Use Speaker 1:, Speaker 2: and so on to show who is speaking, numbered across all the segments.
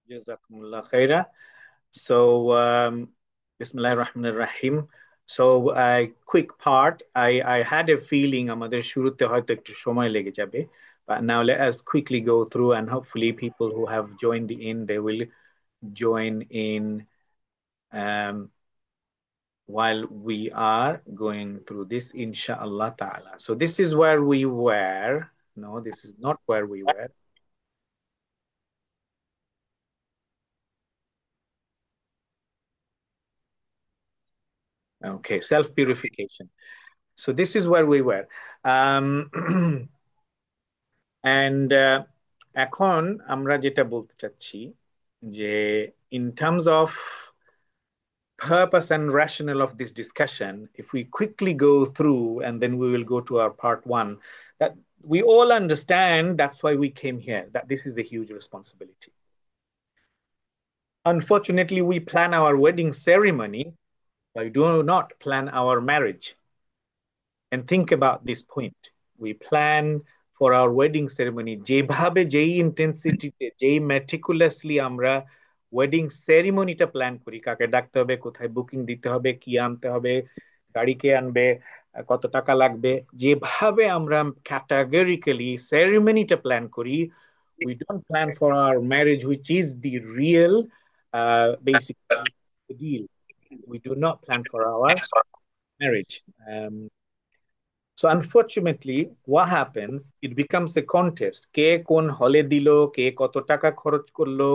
Speaker 1: Jazakumullah khaira. So, Bismillahir Rahmanir Rahim. So, quick part. I had a feeling আমাদের শুরুতে হয়তো একটু সময় লেগে যাবে. But now let us quickly go through and hopefully people who have joined in, they will join in um, while we are going through this, inshallah ta'ala. So this is where we were. No, this is not where we were. Okay, self-purification. So this is where we were. Um, and এখন আমরা যেটা বলতে চাচ্ছি যে in terms of purpose and rationale of this discussion, if we quickly go through and then we will go to our part one, that we all understand that's why we came here, that this is a huge responsibility. Unfortunately, we plan our wedding ceremony, but we do not plan our marriage. And think about this point. We plan for our wedding ceremony যেভাবে যেই ইন্টেন্সিটিতে যেই meticulously আমরা wedding সেরিমনিটা plan করি, কাকে ডাকতে হবে, কোথায় booking দিতে হবে, কি আনতে হবে, গাড়ি কে আনবে, কত টাকা লাগবে, যেভাবে আমরা ক্যাটাগরিক্যালি সেরিমনিটা প্ল্যান করি, we don't plan for our marriage, which is the real basically the deal. We do not plan for our marriage. So unfortunately, what happens? It becomes a contest. কে কোন হলে দিল, কে কত টাকা খরচ করলো,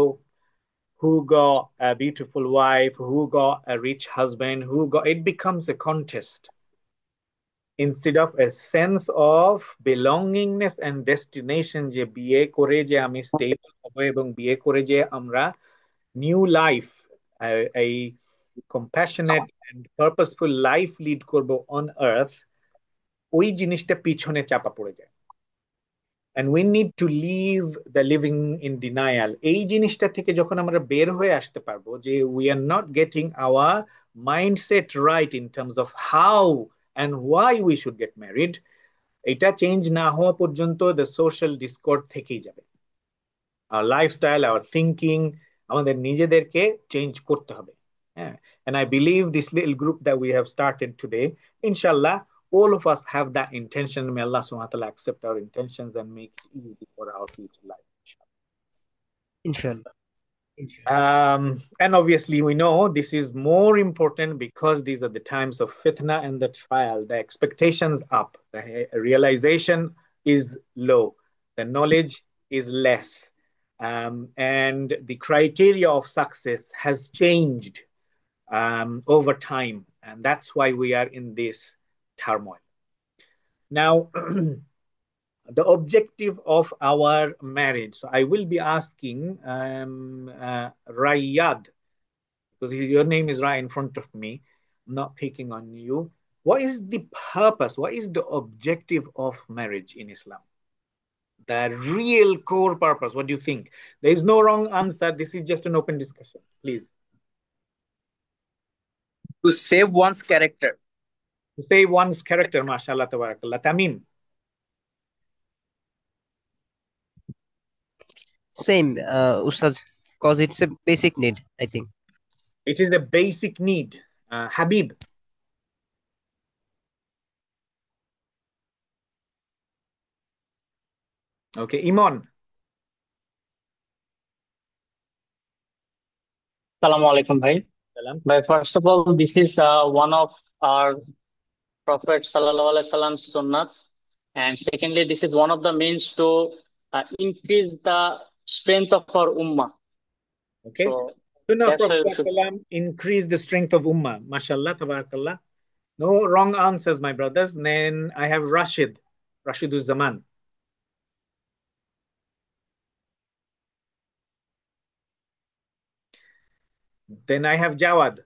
Speaker 1: who got a beautiful wife, who got a rich husband, who got. It becomes a contest instead of a sense of belongingness and destination. যে বিয়ে করে যে আমি স্টেবল হব এবং বিয়ে করে যে আমরা new life, a compassionate and purposeful life lead করব on earth. ওই জিনিসটা পিছনে চাপা পড়ে যায় and we need to leave the living in denial. এই জিনিসটা থেকে যখন আমরা বের হয়ে আসতে পারবো যে we are not getting our mindset right in terms of how and why we should get married, এটা চেঞ্জ না হওয়া পর্যন্ত the social discord থেকেই যাবে. Our lifestyle, our thinking, আমাদের নিজেদেরকে চেঞ্জ করতে হবে. হ্যাঁ, and I believe this little group that we have started today, inshallah, all of us have that intention. May Allah subhanahu wa ta'ala accept our intentions and make it easy for our future life.
Speaker 2: Inshallah.
Speaker 1: And obviously, we know this is more important because these are the times of fitna and the trial. The expectations up, the realization is low, the knowledge is less, and the criteria of success has changed over time, and that's why we are in this turmoil. Now, the objective of our marriage. So I will be asking Rayad, because your name is right in front of me. I'm not picking on you. What is the purpose? What is the objective of marriage in Islam? The real core purpose. What do you think? There is no wrong answer. This is just an open discussion. Please.
Speaker 3: To save one's character.
Speaker 1: To save one's character, mashallah, tabarakallah. Tamim.
Speaker 2: Same, Ustaz, because it's a basic need, I think.
Speaker 1: It is a basic need. Habib. Okay, Iman.
Speaker 4: Assalamu alaikum, bhai.
Speaker 1: Salam.
Speaker 4: But first of all, this is one of our Prophet Sallallahu Alaihi Wasallam's sunnats. And secondly, this is one of the means to increase the strength of our ummah.
Speaker 1: Okay.
Speaker 4: So
Speaker 1: Sunnah of
Speaker 4: that's why
Speaker 1: Prophet
Speaker 4: we should.
Speaker 1: ﷺ increase the strength of Ummah. MashaAllah, tabarakallah. No wrong answers, my brothers. Then I have Rashidul Zaman. Then I have Jawad.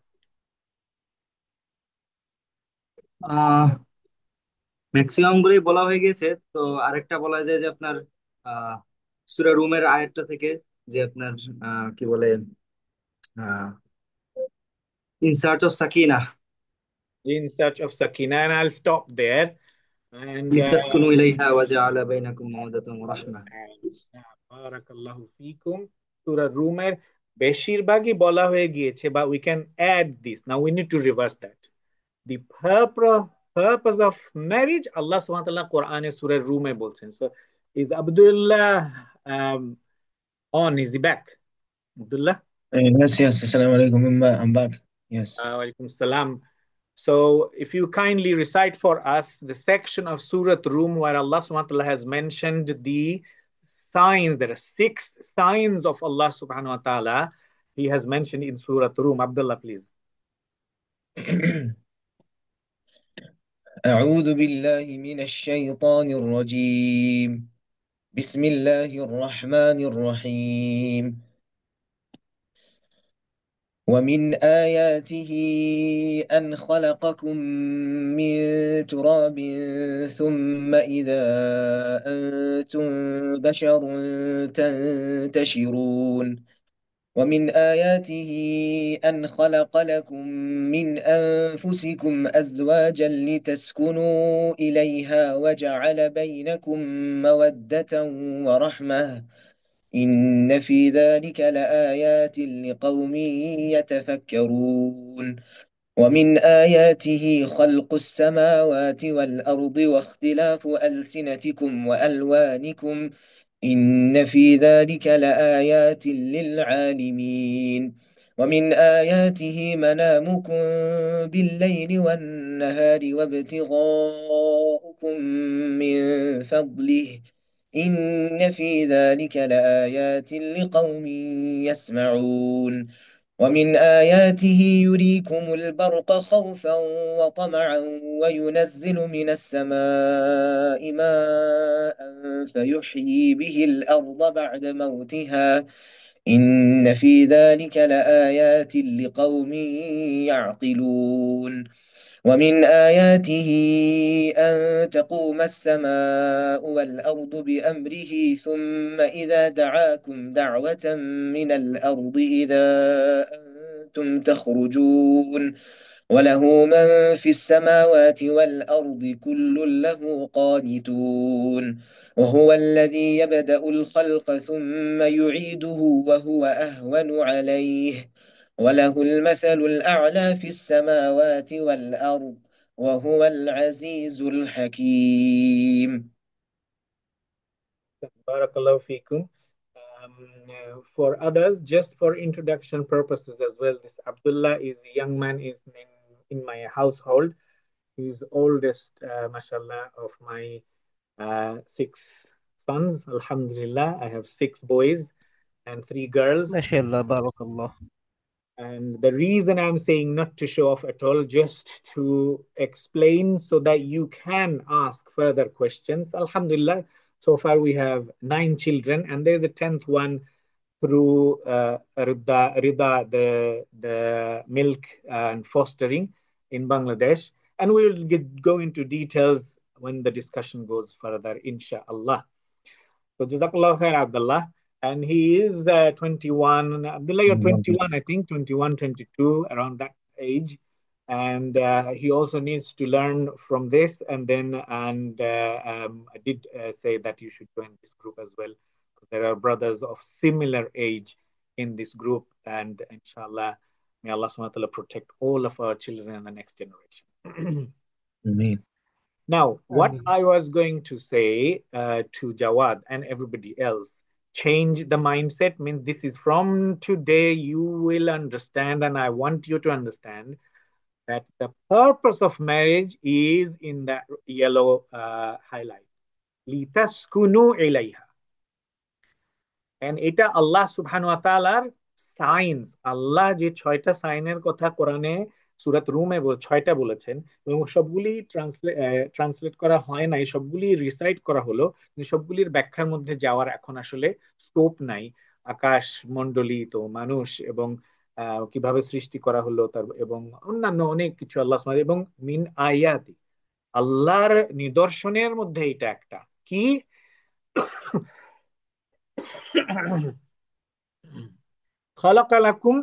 Speaker 3: Maximum গুলোই বলা হয়ে গেছে, তো আরেকটা বলা যায় যে আপনার সূরা রুমের আয়াতটা থেকে, যে আপনার কি বলে, in search of Sakina,
Speaker 1: In search of Sakina, and I'll stop there. And
Speaker 3: লিতাসকুনু ইলাইহা ওয়া জাআলা বাইনাকুম মাওয়াদাতান ওয়া রাহমা।
Speaker 1: Barakallahu feekum. Surah Rumer. বেশিরভাগই বলা হয়ে গিয়েছে, বা we can add this. Now we need to reverse that. The purpose of marriage, Allah subhanahu wa ta'ala Quran surah Rum e bolchen. So is Abdullah on? Is he back? Abdullah?
Speaker 5: Yes, yes. Assalamu alaikum. I'm back. Yes.
Speaker 1: Walaikum salam. So if you kindly recite for us the section of Surah Rum where Allah subhanahu wa ta'ala has mentioned the signs, there are 6 signs of Allah subhanahu wa ta'ala He has mentioned in Surah Rum. Abdullah, please.
Speaker 5: أعوذ بالله من الشيطان الرجيم. بسم الله الرحمن الرحيم. ومن آياته أن خلقكم من تراب ثم إذا أنتم بشر تنتشرون. ومن آياته أن خلق لكم من أنفسكم أزواجا لتسكنوا إليها وجعل بينكم مودة ورحمة إن في ذلك لآيات لقوم يتفكرون. ومن آياته خلق السماوات والأرض واختلاف ألسنتكم وألوانكم إن في ذلك لآيات للعالمين. ومن آياته منامكم بالليل والنهار وابتغاؤكم من فضله إن في ذلك لآيات لقوم يسمعون. ومن آياته يريكم البرق خوفا وطمعا وينزل من السماء ماء فيحيي به الأرض بعد موتها إن في ذلك لآيات لقوم يعقلون. ومن آياته أن تقوم السماء والأرض بأمره ثم إذا دعاكم دعوة من الأرض إذا أنتم تخرجون. وله من في السماوات والأرض كل له قانتون. وهو الذي يبدأ الخلق ثم يعيده وهو أهون عليه وله المثل الأعلى في السماوات والأرض وهو العزيز الحكيم.
Speaker 1: Barakallahu feekum. For others, just for introduction purposes as well, this Abdullah is a young man, is in my household. He's oldest, mashallah, of my 6 sons. Alhamdulillah, I have 6 boys and 3 girls.
Speaker 2: MashaAllah, barakallah.
Speaker 1: And the reason I'm saying not to show off at all, just to explain so that you can ask further questions. Alhamdulillah, so far we have 9 children, and there's a 10th one through Rida, the milk and fostering in Bangladesh. And we will go into details when the discussion goes further, inshallah. So Jazakallah khair, Abdullah. And he is 21. Abdullah, you're 21, I think, 21, 22, around that age. And he also needs to learn from this. And I did say that you should join this group as well. There are brothers of similar age in this group. And inshallah, may Allah subhanahu wa ta'ala protect all of our children in the next generation.
Speaker 5: Ameen.
Speaker 1: Now, what I was going to say to Jawad and everybody else, change the mindset, means this is from today, you will understand, and I want you to understand that the purpose of marriage is in that yellow highlight. لِتَسْكُنُوا إِلَيْهَا. And এটা আল্লাহ সুবহানাহু ওয়া তাআলার science. আল্লাহ যে 6টা সাইনের কথা কোরআনে সূরাত রুমে 6টা বলেছেন, এবং সবগুলি ট্রান্সলেট করা হয় নাই, সবগুলি রিসাইট করা হলো, কিন্তু সবগুলির ব্যাখ্যার মধ্যে যাওয়ার এখন আসলে স্কোপ নাই। আকাশ মণ্ডলী, তো মানুষ, এবং কিভাবে সৃষ্টি করা হলো তার, এবং অন্যান্য অনেক কিছু আল্লাহ সুবহানাহু, এবং মিন আয়াতি, আল্লাহর নিদর্শনের মধ্যে এটা একটা কি খালাকালাকুম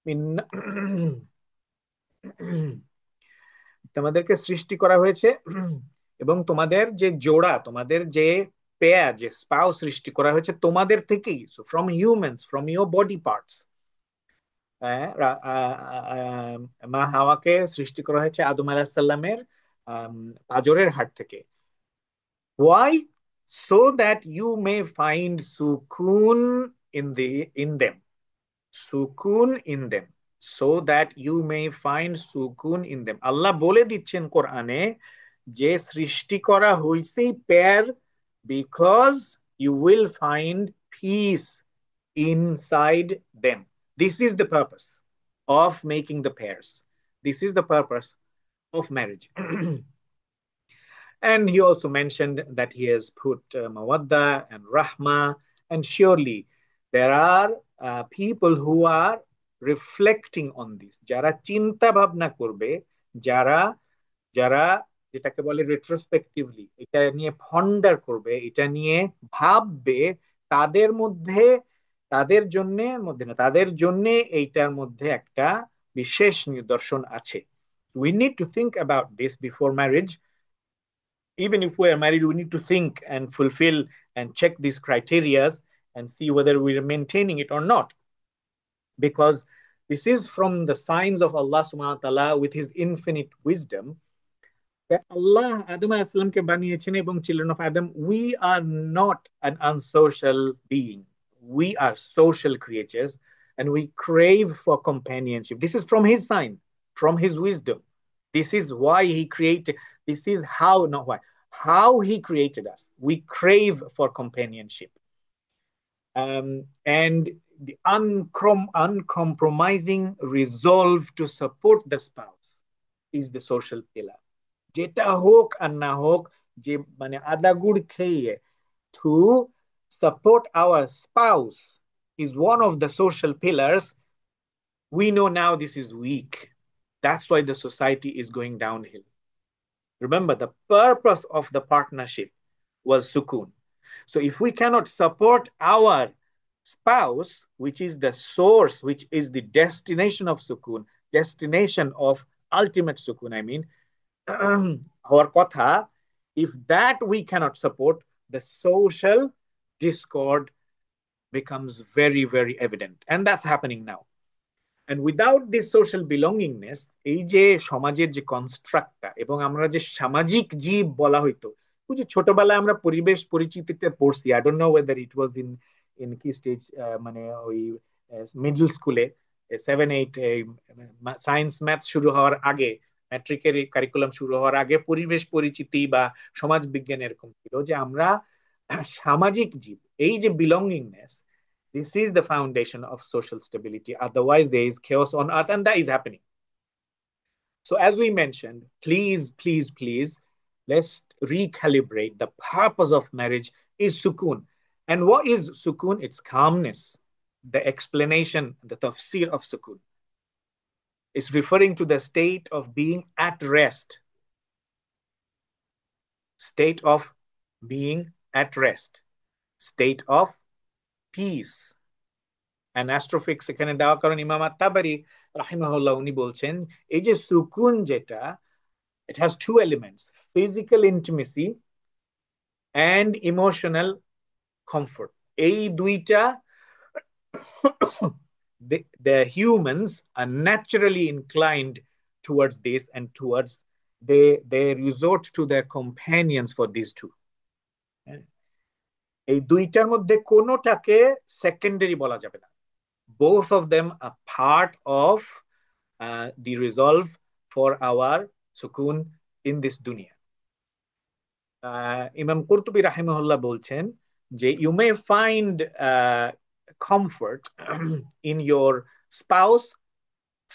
Speaker 1: মিন তোমাদেরকে সৃষ্টি করা হয়েছে, এবং তোমাদের যে জোড়া, তোমাদের যে পেয়ার যে স্পাউস সৃষ্টি করা হয়েছে তোমাদের থেকেই, so from humans, from your body parts. মা হাওয়াকে সৃষ্টি করা হয়েছে আদম আলাইহিস সালামের পাঁজরের হাড় থেকে। Why? So that you may find sukun in them. Sukun in them. So that you may find sukun in them. আল্লাহ বলে দিচ্ছেন কোরআনে যে সৃষ্টি করা হয়েছে pair, because you will find peace inside them. This is the purpose of making the pairs. This is the purpose of marriage. And he also mentioned that he has put mawadda and rahma. And surely there are people who are reflecting on this. যারা চিন্তা ভাবনা করবে, যারা যারা যেটাকে বলে retrospectively এটা নিয়ে ফন্ডার করবে, এটা নিয়ে ভাববে, তাদের মধ্যে, তাদের জন্য মধ্যে না, তাদের জন্য এইটার মধ্যে একটা বিশেষ নিদর্শন আছে। We need to think about this before marriage. Even if we are married, we need to think and fulfill and check these criteria and see whether we are maintaining it or not. Because this is from the signs of Allah subhanahu wa ta'ala with his infinite wisdom, that Allah Adam alayhi salamke বানিয়েছেন এবং children of Adam, we are not an unsocial being. We are social creatures and we crave for companionship. This is from his sign, from his wisdom. This is why he created, this is how, not why, how he created us. We crave for companionship. And the uncompromising resolve to support the spouse is the social pillar. যেটা হোক আর না হোক, যে মানে আদা গুড় খেয়ে, to support our spouse is one of the social pillars. We know now this is weak. That's why the society is going downhill. Remember, the purpose of the partnership was sukun. So if we cannot support our spouse, which is the source, which is the destination of sukun, destination of ultimate sukun, I mean, our kotha, if that we cannot support, the social discord becomes very, very evident. And that's happening now. And without this social belongingness, এই যে সমাজের যে কনস্ট্রাক্টটা, এবং আমরা যে সামাজিক জীব বলা হইতো, ওই যে ছোটবেলায় আমরা পরিবেশ পরিচিতিতে পড়ছি, I don't know whether it was in কি স্টেজ, মানে ওই মিডল স্কুলে 7-8 সায়েন্স ম্যাথ শুরু হওয়ার আগে, ম্যাট্রিকের কারিকুলাম শুরু হওয়ার আগে পরিবেশ পরিচিতি বা সমাজ বিজ্ঞান এরকম ছিল যে আমরা সামাজিক জীব। এই যে belongingness, this is the foundation of social stability. Otherwise, there is chaos on earth, and that is happening. So, as we mentioned, please, please, please, let's recalibrate. The purpose of marriage is sukun. And what is sukun? It's calmness. The explanation, the tafsir of sukun is referring to the state of being at rest. State of being at rest. State of peace. And astrophysics এখানে দেওয়া কারণ ইমাম আত-তাবারি রাহিমাহুল্লাহ উনি বলছেন এই যে সুকুন যেটা, it has two elements: physical intimacy and emotional comfort. এই দুইটা the humans are naturally inclined towards this, and towards they resort to their companions for these two. এই দুইটার মধ্যে কোনোটাকে সেকেন্ডারি বলা যাবে না. Both of them are part of the resolve for our sukun in this dunya. Imam Qurtubi rahimahullah bolchen je you may find comfort in your spouse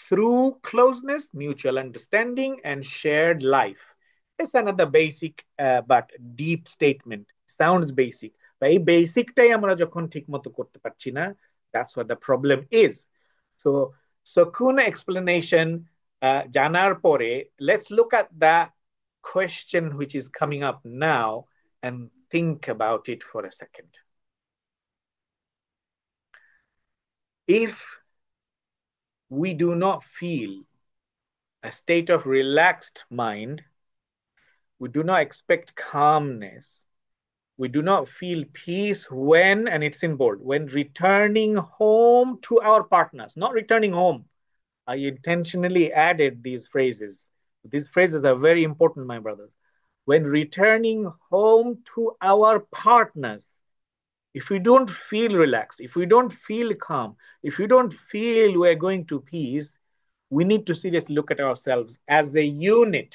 Speaker 1: through closeness, mutual understanding, and shared life. It's another basic but deep statement. Sounds basic, but এই বেসিকটাই আমরা যখন ঠিক মতো করতে পারছি না, that's what the problem is. So sukun explanation জানার পরে, let's look at the question which is coming up now and think about it for a second. If we do not feel a state of relaxed mind, we do not expect calmness, We do not feel peace when, and it's in bold, when returning home to our partners, not returning home. I intentionally added these phrases. These phrases are very important, my brothers. When returning home to our partners, if we don't feel relaxed, if we don't feel calm, if we don't feel we're going to peace, we need to seriously look at ourselves as a unit.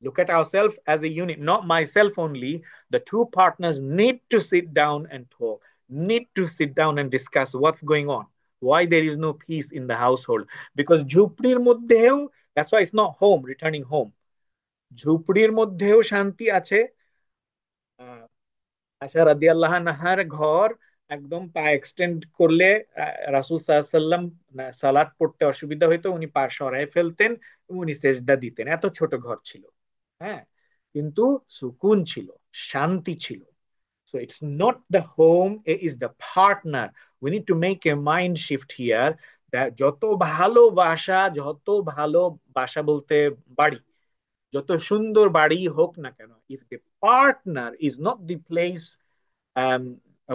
Speaker 1: Look at ourselves as a unit, not myself only. The two partners need to sit down and talk, need to sit down and discuss what's going on, why there is no peace in the household. Because ঝুপড়ির মধ্যেও, that's why it's not home, returning home. ঝুপড়ির মধ্যেও শান্তি আছে। আয়সা রাদিয়াল্লাহু আনহার ঘর একদম পা extend করলে রাসূল সাল্লাল্লাহু আলাইহি ওয়াসাল্লাম সালাত পড়তে অসুবিধা হইতো, উনি পা সরায় ফেলতেন এবং উনি সেজদা দিতেন। এত ছোট ঘর ছিল, হ্যাঁ, কিন্তু সুকুন ছিল, শান্তি ছিল। So it's not the home, it is the partner. We need to make a mind shift here that যত ভালোবাসা বলতে বাড়ি, যত সুন্দর বাড়ি হোক না কেন, if the partner is not the place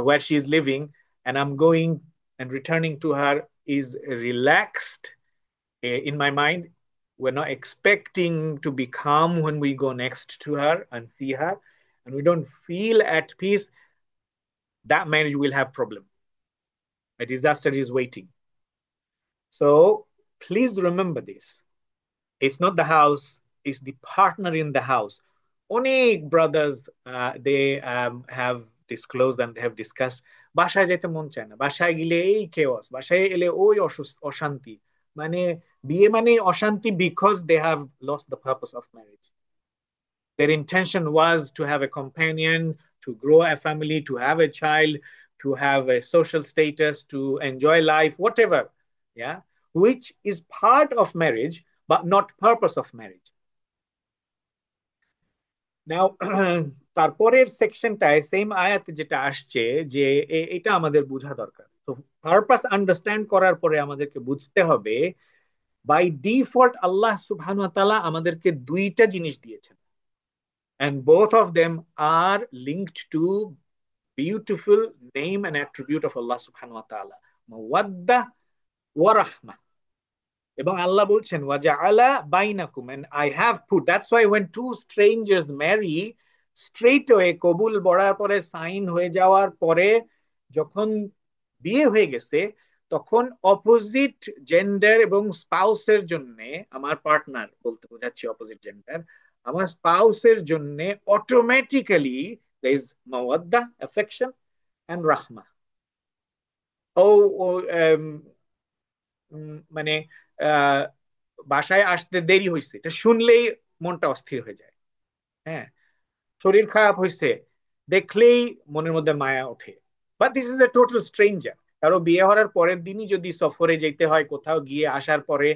Speaker 1: where she is living and I'm going and returning to her is relaxed in my mind, we're not expecting to be calm when we go next to her and see her, and we don't feel at peace, that marriage will have problem. A disaster is waiting. So please remember this. It's not the house, it's the partner in the house. Only brothers, they have disclosed and they have discussed, বাসায় যেতে মন চায় না, বাসায় গেলে এই chaos, বাসায় এলে ওই অশান্তি, মানে বিয়ে মানে অশান্তি, because they have lost the purpose of marriage. Their intention was to have a companion, to grow a family, to have a child, to have a social status, to enjoy life, whatever, yeah, which is part of marriage but not purpose of marriage. Now তারপরের সেকশনটায় same আয়াতে যেটা আসছে যে এটা আমাদের বোঝা দরকার। তো পারপাস আন্ডারস্ট্যান্ড করার পরে আমাদেরকে বুঝতে হবে বাই ডিফল্ট আল্লাহ সুবহানাহু ওয়া তাআলা আমাদেরকে দুইটা জিনিস দিয়েছেন, and both of them are linked to beautiful name and attribute of Allah subhanahu wa ta'ala, mawadda wa rahmah. এবং আল্লাহ বলছেন ওয়াজআলা বাইনাকুম, and I have put, that's why when two strangers marry, straight away কবুল বলার পরে sign হয়ে যাওয়ার পরে যখন বিয়ে হয়ে গেছে, তখন অপোজিট জেন্ডার এবং স্পাউসের জন্য, আমার পার্টনার বলতে বোঝাচ্ছি অপোজিট জেন্ডার, আমার স্পাউসের জন্য automatically there is mawadda, affection, and rahma. মানে বাসায় আসতে দেরি হয়েছে এটা শুনলেই মনটা অস্থির হয়ে যায়, হ্যাঁ, শরীর খারাপ হয়েছে দেখলেই মনের মধ্যে মায়া ওঠে। But this is a total stranger. কারো বিয়ে হওয়ার পরের দিনই যদি সফরে যেতে হয়, কোথাও গিয়ে আসার পরে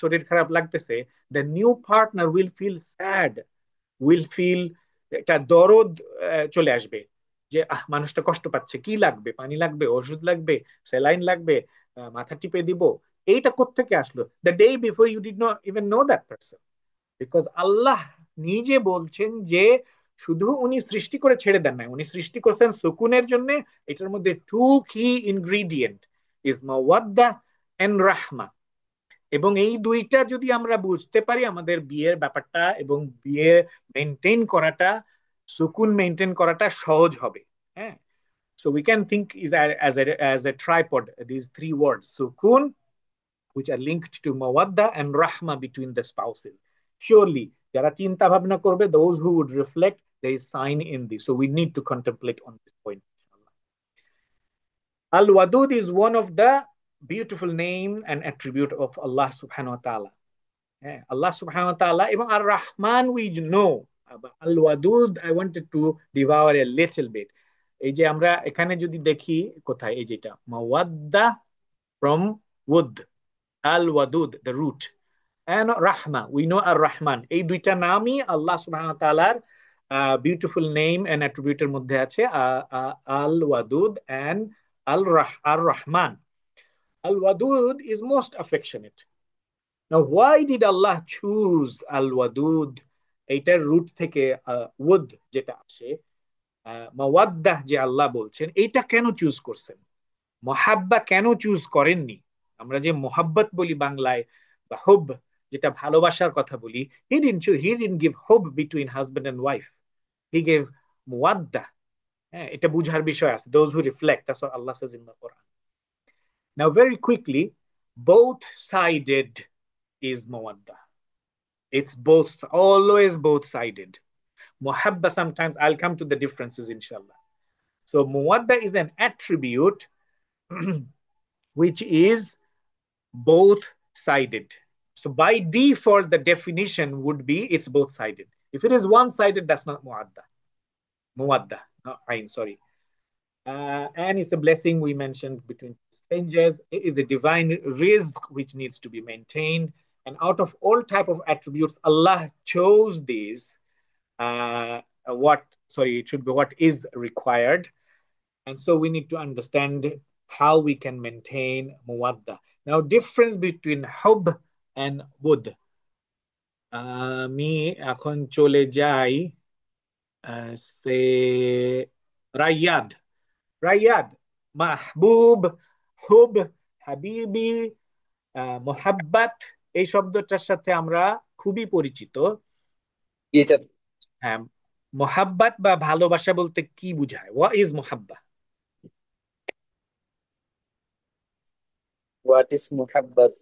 Speaker 1: শরীর খারাপ লাগতেছে, the new partner will feel sad, will feel, একটা দরদ চলে আসবে যে মানুষটা কষ্ট পাচ্ছে, কি লাগবে, পানি লাগবে, ওষুধ লাগবে, স্যালাইন লাগবে, মাথা টিপে দিব, এইটা কোত্থেকে আসলো? The day before you did not even know that person, because Allah নিজে বলছেন যে শুধু উনি সৃষ্টি করে ছেড়ে দেন নাই, উনি সৃষ্টি করছেন সুকুনের জন্য। এটার মধ্যে টু কি ইনগ্রিডিয়েন্ট ইজ মাওয়াদ্দা এন্ড রাহমা, এবং এই দুইটা যদি আমরা বুঝতে পারি, আমাদের বিয়ের ব্যাপারটা এবং বিয়ে মেনটেন করাটা, সুকুন মেনটেন করাটা সহজ হবে, হ্যাঁ। So we can think is as a tripod, these three words, sukun, which are linked to mawadda and rahma between the spouses. Surely, যারা চিন্তা ভাবনা করবে, those who would reflect, there is sign in this. So we need to contemplate on this point. Al-Wadud is one of the beautiful name and attribute of Allah subhanahu wa ta'ala. Allah subhanahu wa ta'ala, এবং Ar-Rahman we know. Al-Wadud, I wanted to devour a little bit. এই যে আমরা এখানে যদি দেখি কোথায়, এই যেটা mawadda from wood, Al-Wadud, the root, and Rahma, we know Ar-Rahman. এই দুইটা নামই আল্লাহ সুবহানাহু ওয়া তাআলার beautiful name and attribute এর মধ্যে আছে, Al-Wadud and Ar-Rahman. Al-Wadud is most affectionate. Now, why did Allah choose Al-Wadud? এইটার root থেকে wood যেটা আসে, মাওয়াদ্দাহ যে আল্লাহ বলছেন, এইটা কেন চুজ করছেন? মহাব্বা কেন চুজ করেননি? আমরা যে মোহাব্বত বলি বাংলায়, বা হুব, যেটা ভালোবাসার কথা বলি, he didn't give hope between husband and wife. He gave muwaddah. হ্যাঁ, এটা বুঝার বিষয় আছে. Those who reflect, that's what Allah says in the Quran. Now, very quickly, both sided is mawaddah. It's both, always both sided. Muhabba, sometimes I'll come to the differences, inshallah. So, muwaddah is an attribute which is both sided. So, by default, the definition would be it's both sided. If it is one sided, that's not muwaddah, not ayn, sorry. And it's a blessing we mentioned between strangers. It is a divine rizq which needs to be maintained. And out of all type of attributes, Allah chose these. It should be what is required. And so we need to understand how we can maintain muwadda. Now, difference between hub and wud. আমি এখন চলে যাই সে রাইয়াদ. রাইয়াদ, মাহবুব, হুব, হাবিবি, মোহাব্বাত, এই শব্দটার সাথে আমরা খুবই পরিচিত. হ্যাঁ, মোহাব্বাত বা ভালোবাসা বলতে কি বুঝায়? What is muhabbat?
Speaker 6: What is muhabbat?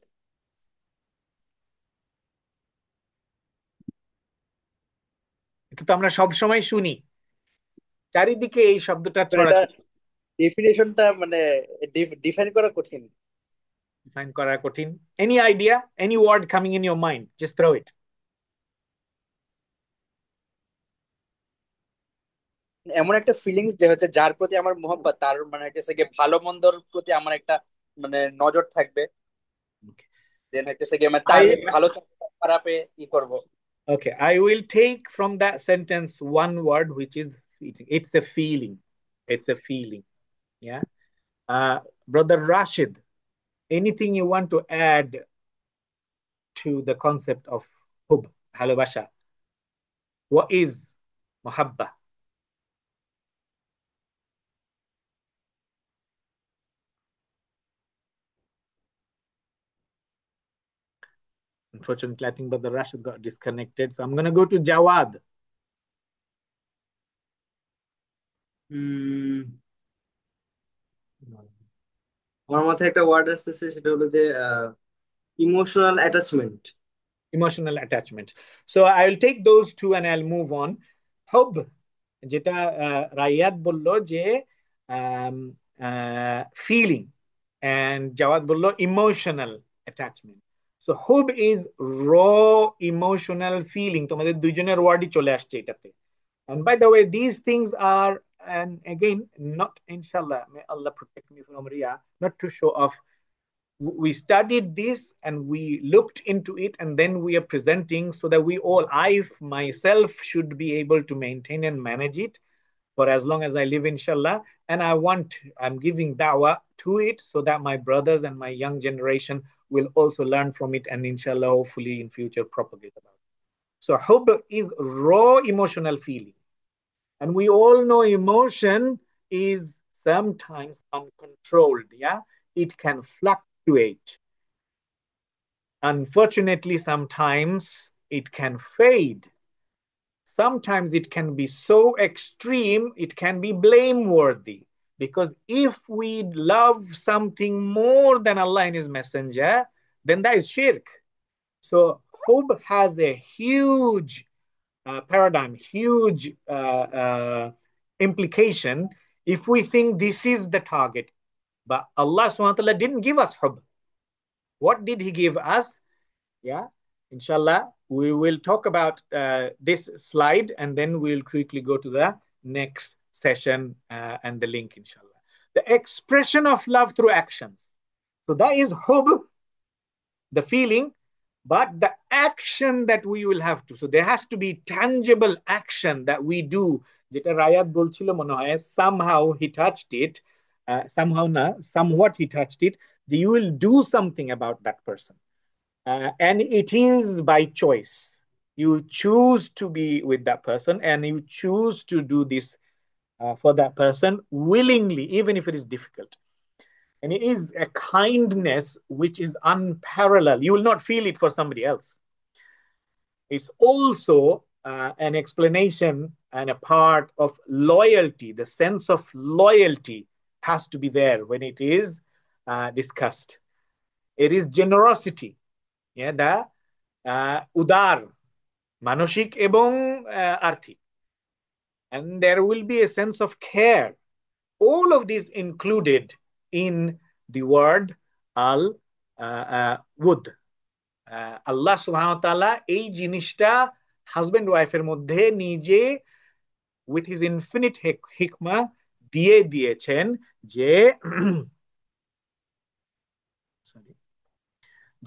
Speaker 1: এটা তো আমরা সব সময় শুনি, চারিদিকে এই শব্দটা
Speaker 6: এটা
Speaker 1: ছড়াছড়ি।
Speaker 6: ডেফিনেশনটা মানে ডিফাইন করা কঠিন।
Speaker 1: ডিফাইন করা কঠিন। Any idea, any word coming in your mind, just throw it.
Speaker 6: এমন একটা ফিলিংস যে হচ্ছে যার প্রতি আমার মোহাব্বত, তার মানে হচ্ছে গিয়ে ভালো মন্দর প্রতি আমার একটা মানে নজর থাকবে, দেন হচ্ছে গিয়ে মানে তার ভালো খারাপে ই করব।
Speaker 1: Okay, I will take from that sentence one word, which is it's a feeling. It's a feeling. Yeah. Brother Rashid, anything you want to add to the concept of hub, halabasha? What is muhabba? Unfortunately, I think Brother Rashid got disconnected. So I'm going to go to Jawad.
Speaker 3: আমার মাথায় একটা word আসতেছে, সেটা হলো যে emotional attachment.
Speaker 1: Emotional attachment. So I'll take those two and I'll move on. Hub, যেটা রাইয়াদ বললো যে feeling, and Jawad বললো emotional attachment. So hub is raw emotional feeling. তোমাদের দুইজনের ওয়ার্ডই চলে আসছে এটাতে. And by the way, these things are, and again, not, inshallah, may Allah protect me from Riyah, not to show off. We studied this and we looked into it, and then we are presenting so that we all, I myself, should be able to maintain and manage it for as long as I live, inshallah. And I'm giving da'wah to it so that my brothers and my young generation will also learn from it, and inshallah, hopefully in future propagate about it. So hub is raw emotional feeling. And we all know emotion is sometimes uncontrolled. Yeah, it can fluctuate. Unfortunately, sometimes it can fade. Sometimes it can be so extreme, it can be blameworthy. Because if we love something more than Allah and His Messenger, then that is shirk. So, hub has a huge paradigm, huge implication if we think this is the target. But Allah subhanahu wa ta'ala didn't give us hub. What did He give us? Yeah, inshallah, we will talk about this slide, and then we'll quickly go to the next session and the link, inshallah. The expression of love through actions. So that is hub, the feeling, but the action that we will have to. So there has to be tangible action that we do. যেটা রায়াত বলছিল মনে হয়, somehow he touched it, somewhat he touched it, that you will do something about that person. And it is by choice. You choose to be with that person, and you choose to do this for that person willingly, even if it is difficult. And it is a kindness which is unparalleled. You will not feel it for somebody else. It's also an explanation and a part of loyalty. The sense of loyalty has to be there when it is discussed. It is generosity. Yeah, the udar, manushik ebong arthik. And there will be a sense of care. All of these included in the word al-wud. আল্লাহ সুবহানাহু ওয়া তাআলা এই জিনিসটা husband ওয়াইফের মধ্যে নিজে with his infinite হিকমা দিয়ে দিয়েছেন যে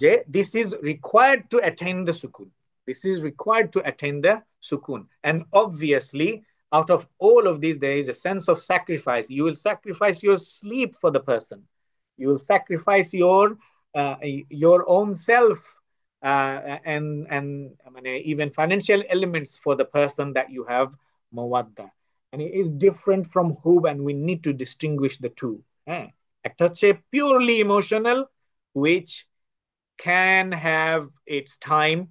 Speaker 1: যে this is required to attain the sukun. This is required to attain the sukun. And obviously, out of all of these, there is a sense of sacrifice. You will sacrifice your sleep for the person. You will sacrifice your own self and even financial elements for the person that you have mawadda. And it is different from hub, and we need to distinguish the two. একটা হচ্ছে purely emotional, which can have its time.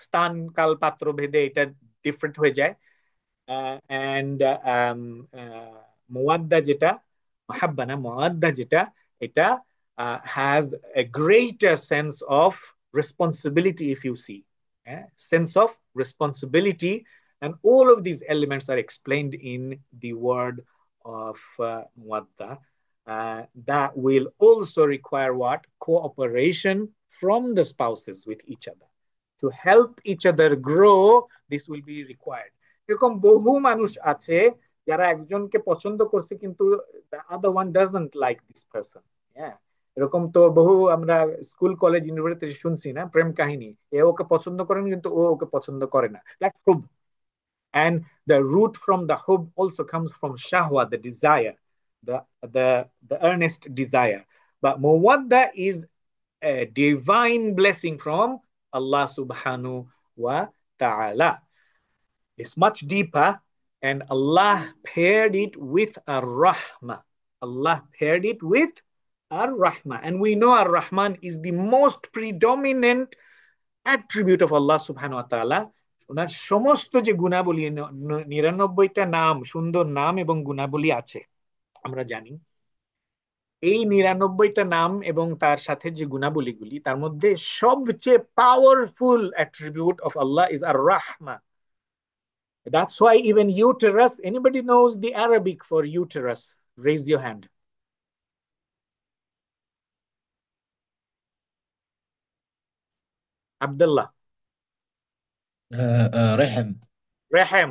Speaker 1: স্থান কাল পাত্র ভেদে এটা different হয়ে যায়। and মুওয়াদ্দা যেটা মুহাব্বা না মুওয়াদ্দা যেটা এটা has a greater sense of responsibility, if you see sense of responsibility, and all of these elements are explained in the word of muwadda. That will also require what? Cooperation from the spouses with each other. To help each other grow, this will be required. এরকম বহু মানুষ আছে যারা একজনকে পছন্দ করছে কিন্তু the other one doesn't like this person. এরকম তো বহু আমরা স্কুল কলেজ ইউনিভার্সিটিতে শুনছি না, প্রেম কাহিনী, এ ওকে পছন্দ করেন কিন্তু ও ওকে পছন্দ করে না। That's hub. And the root from the hub also comes from shahwa, the desire, the earnest desire. But muwadda is a divine blessing from Allah subhanahu wa ta'ala. It's much deeper, and Allah paired it with ar-rahmah. Allah paired it with ar-rahmah. And we know ar-Rahman is the most predominant attribute of Allah subhanahu wa ta'ala. ওনার সমস্ত যে গুণাবলী 99টা নাম, সুন্দর নাম এবং গুণাবলী আছে আমরা জানি। এই 99টা নাম এবং তার সাথে যে গুণাবলীগুলি, তার মধ্যে সবচেয়ে powerful attribute of Allah is আর-রাহমা। That's why even uterus, anybody knows the Arabic for uterus? Raise your hand. Abdullah.
Speaker 5: Rahim.
Speaker 1: Rahim.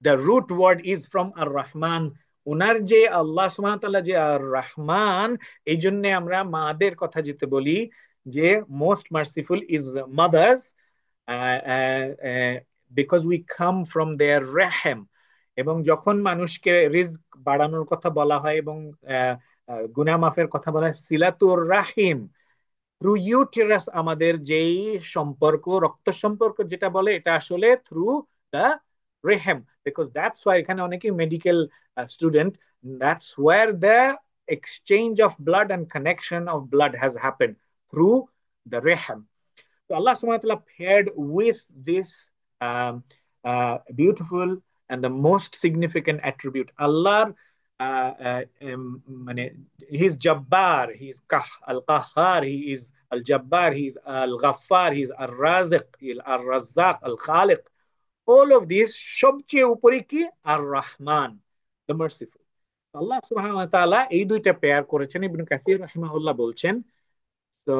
Speaker 1: The root word is from ar-Rahman. উনার যে আল্লাহ সুবহানাহু ওয়া তাআলা যে আর-Rahman, এই জন্য আমরা মাদের কথা যেতে বলি যে most merciful is mothers, because we come from their rahim. এবং যখন মানুষকে রিজক বাড়ানোর কথা বলা হয় এবং গুনাহ মাফের কথা বলা হয়, সিলাতুর রাহিম, থ্রু ইউটেরাস আমাদের যেই সম্পর্ক, রক্ত সম্পর্ক যেটা বলে, এটা আসলে থ্রু দ্য রেহেম, বিকজ দ্যাটস ওয়াই এখানে অনেকেই medical student, that's where the exchange of blood and connection of blood has happened through the রেহেম। So Allah subhanahu wa ta'ala paired with this beautiful and the most significant attribute. Allah, he is Jabbar, he is Al-Qahhar, he is Al-Jabbar, he is Al-Ghaffar, he is Al-Raziq, Al-Razzaq, Al-Khaliq. All of these, সবচেয়ে উপরে কি? Ar-Rahman, the merciful. Allah subhanahu wa ta'ala এই দুইটা pair করেছেন। ইবনে কাসির রাহিমাহুল্লাহ বলছেন, so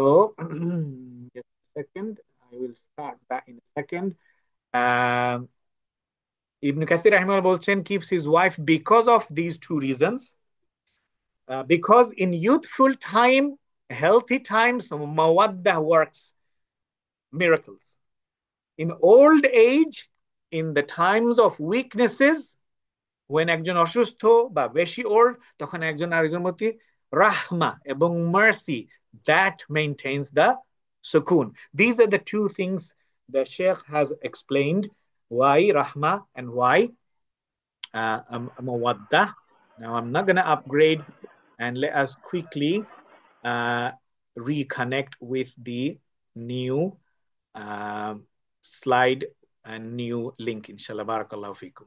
Speaker 1: just a second, I will start that in a second. Ibn Kathir rahimahullah bolchen keeps his wife because of these two reasons. Because in youthful time, healthy times, mawadda works miracles. In old age, in the times of weaknesses, when একজন অসুস্থ বা বেশি old, তখন একজন আরেকজনের প্রতি rahma এবং mercy, that maintains the sukun. These are the two things the Sheikh has explained, why rahma and why Mawaddah. Now I'm not going to upgrade, and let us quickly reconnect with the new slide and new link, inshallah. Barakallahu fikum.